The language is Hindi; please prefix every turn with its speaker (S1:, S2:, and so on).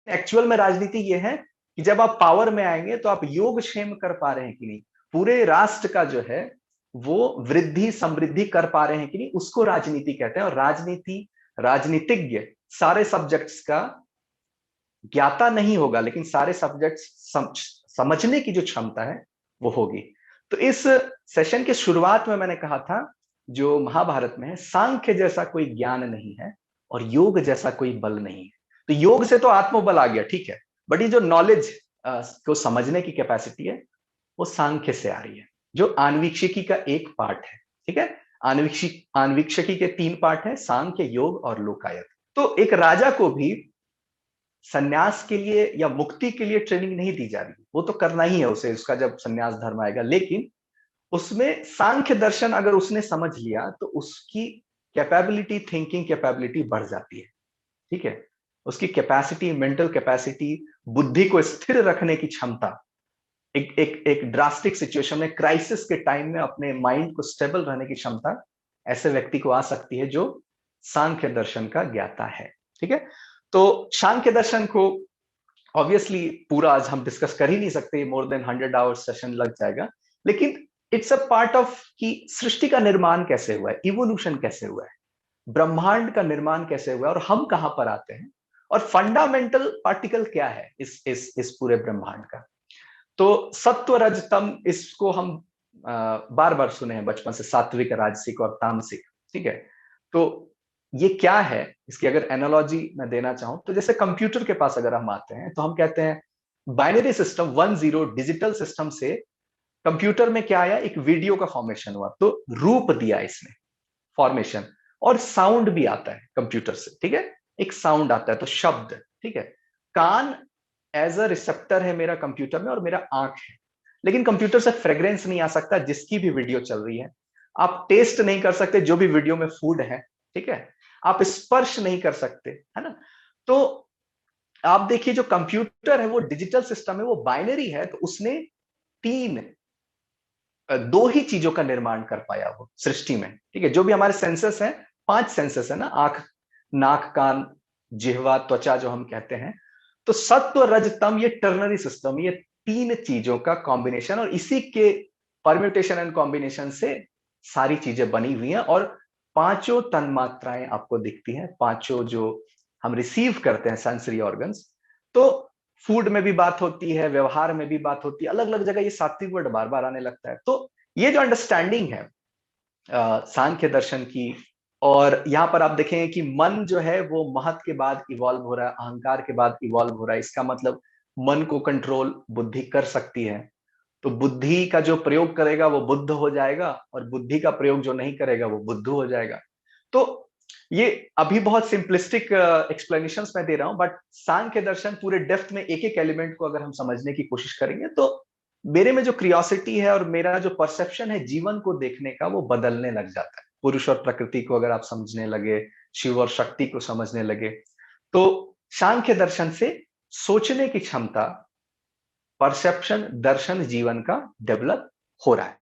S1: एक्चुअल में राजनीति ये है कि जब आप पावर में आएंगे तो आप योगक्षेम कर पा रहे हैं कि नहीं, पूरे राष्ट्र का जो है वो वृद्धि समृद्धि कर पा रहे हैं कि नहीं, उसको राजनीति कहते हैं। और राजनीति, राजनीतिज्ञ सारे सब्जेक्ट्स का ज्ञाता नहीं होगा, लेकिन सारे सब्जेक्ट्स समझने की जो क्षमता है वो होगी। तो इस सेशन के शुरुआत में मैंने कहा था जो महाभारत में है, सांख्य जैसा कोई ज्ञान नहीं है और योग जैसा कोई बल नहीं है। तो योग से तो आत्मबल आ गया, ठीक है, बट ये जो नॉलेज को समझने की कैपेसिटी है वो सांख्य से आ रही है, जो आन्वीक्षिकी का एक पार्ट है। ठीक है, आन्वीक्षिकी के 3 पार्ट है, सांख्य, योग और लोकायत। तो एक राजा को भी सन्यास के लिए या मुक्ति के लिए ट्रेनिंग नहीं दी जा रही, वो तो करना ही है उसे, उसका जब सन्यास धर्म आएगा, लेकिन उसमें सांख्य दर्शन अगर उसने समझ लिया तो उसकी कैपेबिलिटी, थिंकिंग कैपेबिलिटी बढ़ जाती है। ठीक है, उसकी कैपेसिटी, मेंटल कैपेसिटी, बुद्धि को स्थिर रखने की क्षमता, एक ड्रास्टिक सिचुएशन में, क्राइसिस के टाइम में अपने माइंड को स्टेबल रहने की क्षमता ऐसे व्यक्ति को आ सकती है जो सांख्य दर्शन का ज्ञाता है। ठीक है, तो सांख्य दर्शन को ऑब्वियसली पूरा आज हम डिस्कस कर ही नहीं सकते, मोर देन 100 आवर्स सेशन लग जाएगा, लेकिन इट्स अ पार्ट ऑफ कि सृष्टि का निर्माण कैसे हुआ है, इवोल्यूशन कैसे हुआ है, ब्रह्मांड का निर्माण कैसे हुआ है और हम कहां पर आते हैं, और फंडामेंटल पार्टिकल क्या है इस पूरे ब्रह्मांड का। तो सत्व रज तम, इसको हम बार बार सुने हैं बचपन से, सात्विक, राजसिक और तामसिक। ठीक है, तो ये क्या है, इसकी अगर एनालॉजी मैं देना चाहूं तो जैसे कंप्यूटर के पास अगर हम आते हैं तो हम कहते हैं बाइनरी सिस्टम 1-0 डिजिटल सिस्टम से कंप्यूटर में क्या आया, एक वीडियो का फॉर्मेशन हुआ, तो रूप दिया इसने, फॉर्मेशन, और साउंड भी आता है कंप्यूटर से। ठीक है, एक साउंड आता है, तो शब्द। ठीक है, कान एज अ रिसेप्टर है मेरा कंप्यूटर में और मेरा आंख है, लेकिन कंप्यूटर से फ्रेग्रेंस नहीं आ सकता जिसकी भी वीडियो चल रही है, आप टेस्ट नहीं कर सकते जो भी वीडियो में फूड है। ठीक है, आप स्पर्श नहीं कर सकते, है ना। तो आप देखिए जो कंप्यूटर है वो डिजिटल सिस्टम है, वो बाइनरी है, तो उसने दो ही चीजों का निर्माण कर पाया वो सृष्टि में। ठीक है, जो भी हमारे सेंसेस हैं, 5 सेंसेस है ना, आंख, नाक, कान, जिह्वा, त्वचा जो हम कहते हैं, तो सत्व रज तम ये टर्नरी सिस्टम, ये 3 चीजों का कॉम्बिनेशन, और इसी के परम्यूटेशन एंड कॉम्बिनेशन से सारी चीजें बनी हुई हैं। और पांचों तन्मात्राएं आपको दिखती हैं, पांचों जो हम रिसीव करते हैं सेंसरी ऑर्गन्स। तो फूड में भी बात होती है, व्यवहार में भी बात होती है, अलग अलग जगह ये सात्विक वर्ड बार बार आने लगता है। तो ये जो अंडरस्टैंडिंग है सांख्य दर्शन की, और यहां पर आप देखेंगे कि मन जो है वो महत के बाद इवॉल्व हो रहा है, अहंकार के बाद इवॉल्व हो रहा है, इसका मतलब मन को कंट्रोल बुद्धि कर सकती है, तो बुद्धि का जो प्रयोग करेगा वो बुद्ध हो जाएगा, और बुद्धि का प्रयोग जो नहीं करेगा वो बुद्धू हो जाएगा। तो ये अभी बहुत सिंपलिस्टिक एक्सप्लेनेशंस मैं दे रहा हूं, बट सांख्य दर्शन पूरे डेप्थ में एक एक एलिमेंट को अगर हम समझने की कोशिश करेंगे तो मेरे में जो क्रियोसिटी है और मेरा जो परसेप्शन है जीवन को देखने का, वो बदलने लग जाता है। पुरुष और प्रकृति को अगर आप समझने लगे, शिव और शक्ति को समझने लगे, तो सांख्य दर्शन से सोचने की क्षमता, परसेप्शन, दर्शन जीवन का डेवलप हो रहा है।